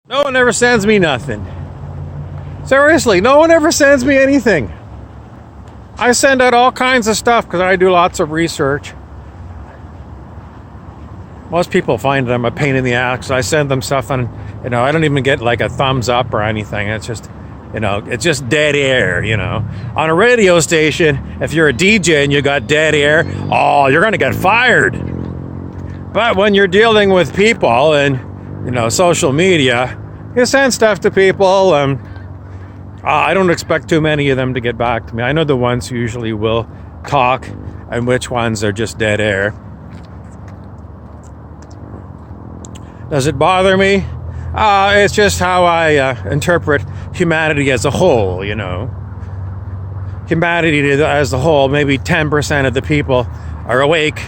No one ever sends me nothing. Seriously, no one ever sends me anything. I send out all kinds of stuff because I do lots of research. Most people find that I'm a pain in the ass. So I send them stuff and, I don't even get like a thumbs up or anything. It's just, it's just dead air, On a radio station, if you're a DJ and you got dead air, you're going to get fired. But when you're dealing with people and, social media, you send stuff to people. I don't expect too many of them to get back to me. I know the ones who usually will talk and which ones are just dead air. Does it bother me? It's just how I interpret humanity as a whole, Humanity as a whole, maybe 10% of the people are awake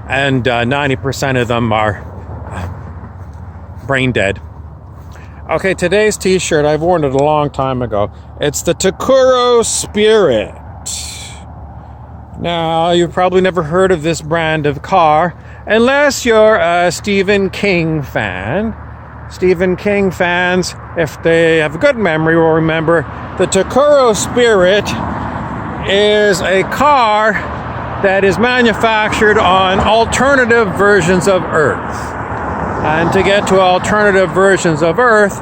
and 90% of them are brain dead. Okay, today's t-shirt, I've worn it a long time ago. It's the Takuro Spirit. Now, you've probably never heard of this brand of car, unless you're a Stephen King fan. Stephen King fans, if they have a good memory, will remember the Takuro Spirit is a car that is manufactured on alternative versions of Earth. And to get to alternative versions of Earth,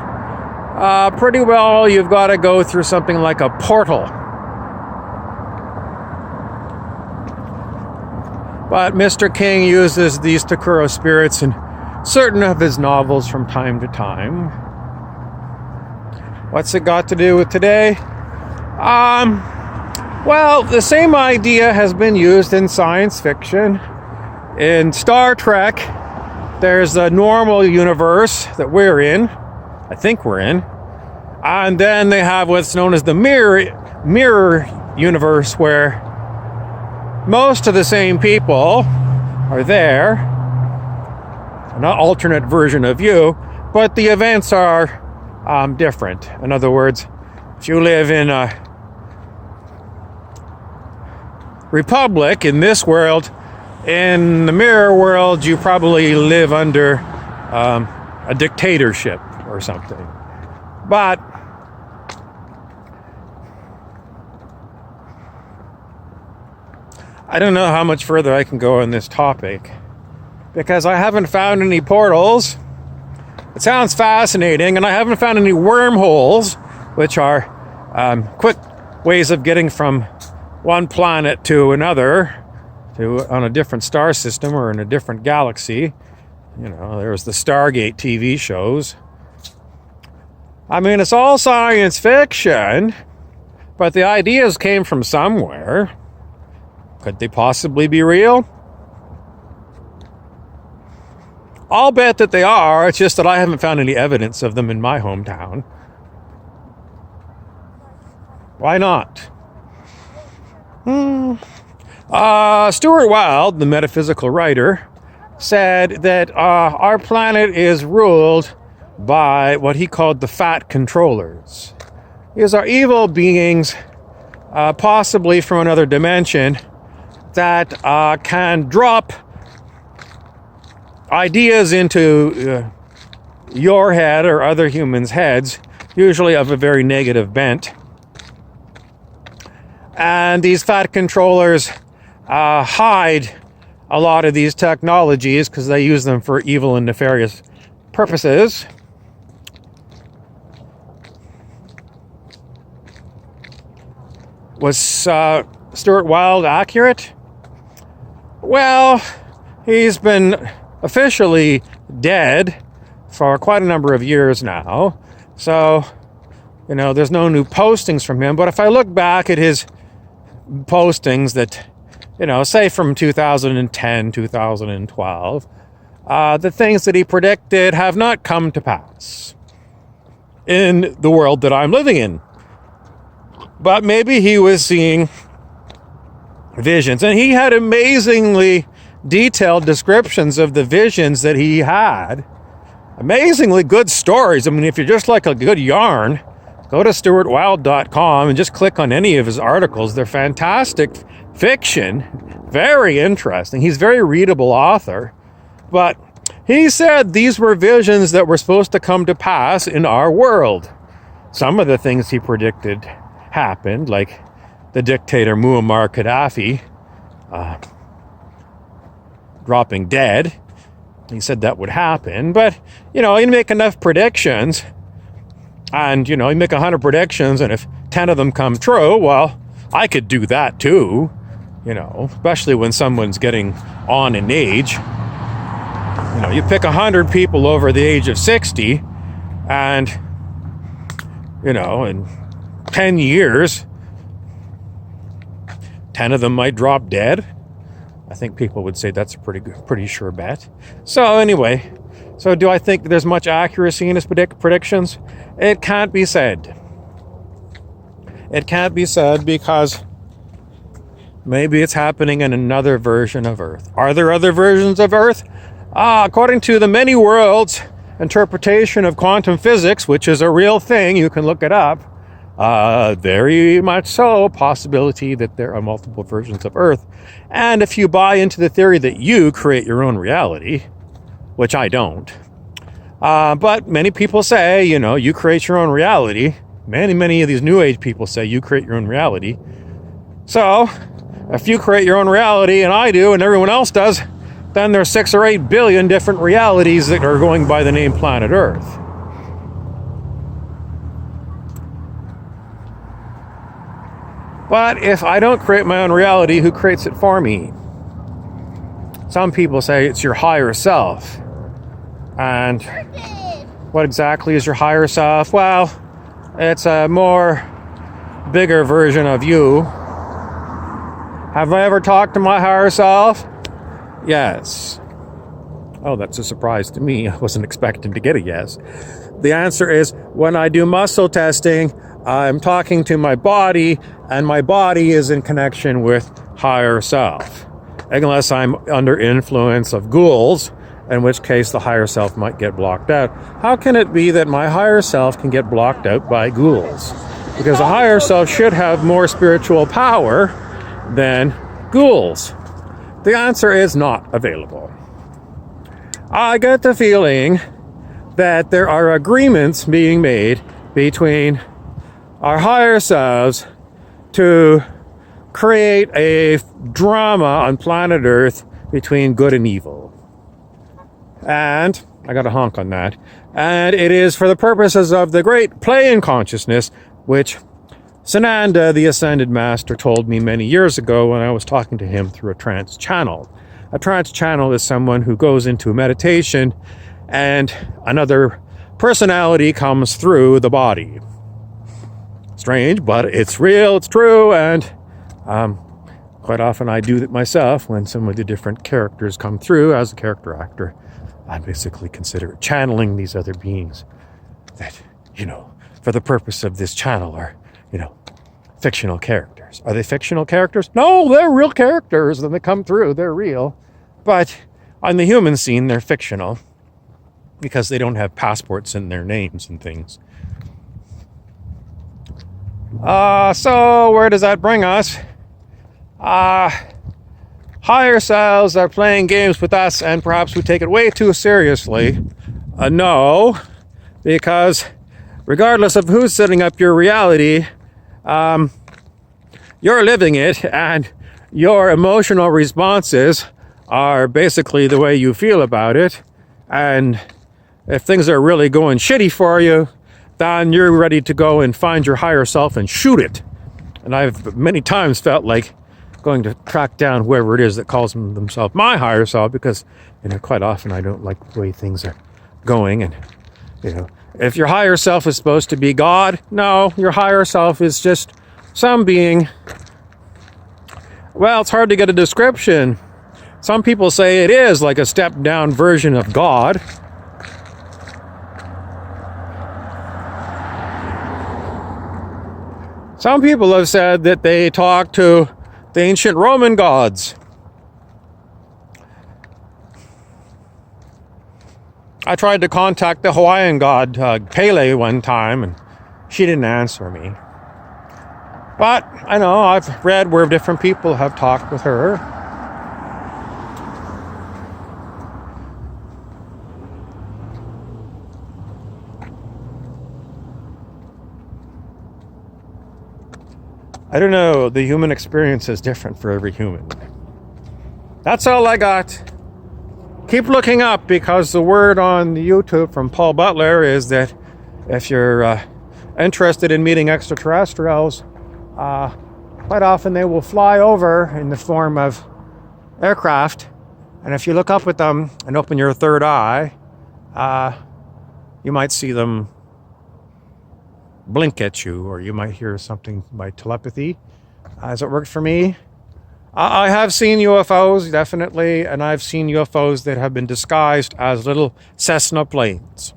pretty well you've got to go through something like a portal. But Mr. King uses these Takuro spirits in certain of his novels from time to time. What's it got to do with today? Well, the same idea has been used in science fiction. In Star Trek, there's a normal universe that we're in. I think we're in. And then they have what's known as the mirror universe, where most of the same people are there. An alternate version of you, but the events are different. In other words, if you live in a republic in this world, in the mirror world, you probably live under a dictatorship or something. But I don't know how much further I can go on this topic because I haven't found any portals. It sounds fascinating, and I haven't found any wormholes, which are quick ways of getting from one planet to another, on a different star system or in a different galaxy. There's the Stargate TV shows. I mean, it's all science fiction, but the ideas came from somewhere. Could they possibly be real? I'll bet that they are. It's just that I haven't found any evidence of them in my hometown. Why not? Stuart Wilde, the metaphysical writer, said that our planet is ruled by what he called the fat controllers. These are evil beings, possibly from another dimension, that can drop ideas into your head or other humans' heads, usually of a very negative bent. And these fat controllers hide a lot of these technologies because they use them for evil and nefarious purposes. Was Stuart Wilde accurate? Well, he's been officially dead for quite a number of years now. So, there's no new postings from him. But if I look back at his postings that, say from 2010, 2012, the things that he predicted have not come to pass in the world that I'm living in. But maybe he was seeing visions, and he had amazingly detailed descriptions of the visions that he had. Amazingly good stories. I mean, if you just like a good yarn, go to stuartwilde.com and just click on any of his articles. They're fantastic fiction, very interesting. He's a very readable author. But He said these were visions that were supposed to come to pass in our world. Some of the things he predicted happened, like the dictator Muammar Gaddafi dropping dead. He said that would happen, but, you make enough predictions, and, you make 100 predictions, and if 10 of them come true, well, I could do that too, especially when someone's getting on in age. You pick 100 people over the age of 60, and, in 10 years, 10 of them might drop dead. I think people would say that's a pretty sure bet. So anyway, do I think there's much accuracy in his predictions? It can't be said. It can't be said because maybe it's happening in another version of Earth. Are there other versions of Earth? According to the many worlds interpretation of quantum physics, which is a real thing, you can look it up, very much so, possibility that there are multiple versions of Earth. And if you buy into the theory that you create your own reality, which I don't, but many people say, you create your own reality. Many of these New Age people say you create your own reality. So, if you create your own reality, and I do, and everyone else does, then there's 6 or 8 billion different realities that are going by the name planet Earth. But if I don't create my own reality, who creates it for me? Some people say it's your higher self. And what exactly is your higher self? Well, it's a more bigger version of you. Have I ever talked to my higher self? Yes. Oh, that's a surprise to me. I wasn't expecting to get a yes. The answer is when I do muscle testing, I'm talking to my body, and my body is in connection with higher self. Unless I'm under influence of ghouls, in which case the higher self might get blocked out. How can it be that my higher self can get blocked out by ghouls? Because the higher self should have more spiritual power than ghouls. The answer is not available. I get the feeling that there are agreements being made between our higher selves to create a drama on planet Earth between good and evil. And I got a honk on that. And it is for the purposes of the great play in consciousness, which Sananda, the Ascended Master, told me many years ago when I was talking to him through a trance channel. A trance channel is someone who goes into meditation and another personality comes through the body. Strange, but it's real, it's true, and quite often I do that myself when some of the different characters come through as a character actor. I basically consider it channeling these other beings that, for the purpose of this channel are, fictional characters. Are they fictional characters? No, they're real characters and they come through, they're real. But on the human scene, they're fictional because they don't have passports in their names and things. So where does that bring us? Higher selves are playing games with us and perhaps we take it way too seriously. No, because regardless of who's setting up your reality, you're living it and your emotional responses are basically the way you feel about it. And if things are really going shitty for you, then you're ready to go and find your higher self and shoot it. And I've many times felt like going to track down whoever it is that calls themselves my higher self because, quite often I don't like the way things are going. And, if your higher self is supposed to be God, no, your higher self is just some being. Well, it's hard to get a description. Some people say it is like a stepped down version of God. Some people have said that they talk to the ancient Roman gods. I tried to contact the Hawaiian god Pele one time and she didn't answer me. But I know I've read where different people have talked with her. I don't know, the human experience is different for every human. That's all I got. Keep looking up, because the word on YouTube from Paul Butler is that if you're interested in meeting extraterrestrials, quite often they will fly over in the form of aircraft. And if you look up at them and open your third eye, you might see them blink at you, or you might hear something by telepathy. Has it worked for me? I have seen UFOs, definitely, and I've seen UFOs that have been disguised as little Cessna planes.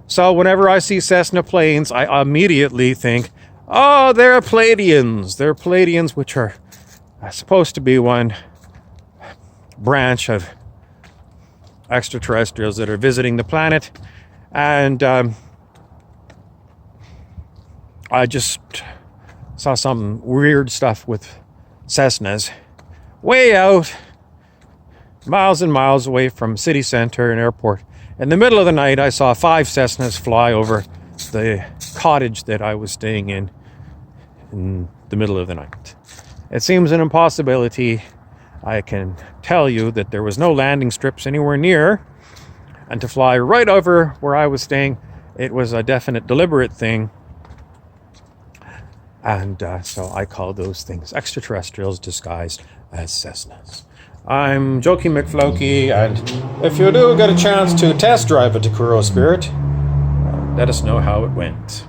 So whenever I see Cessna planes, I immediately think, oh, they're Pleiadians. They're Pleiadians, which are supposed to be one branch of extraterrestrials that are visiting the planet. And I just saw some weird stuff with Cessnas way out, miles and miles away from city center and airport. In the middle of the night, I saw 5 Cessnas fly over the cottage that I was staying in the middle of the night. It seems an impossibility. I can tell you that there was no landing strips anywhere near, and to fly right over where I was staying, it was a definite, deliberate thing. And so I call those things extraterrestrials disguised as Cessnas. I'm Jokey McFlokey, and if you do get a chance to test drive a Takuro Spirit, let us know how it went.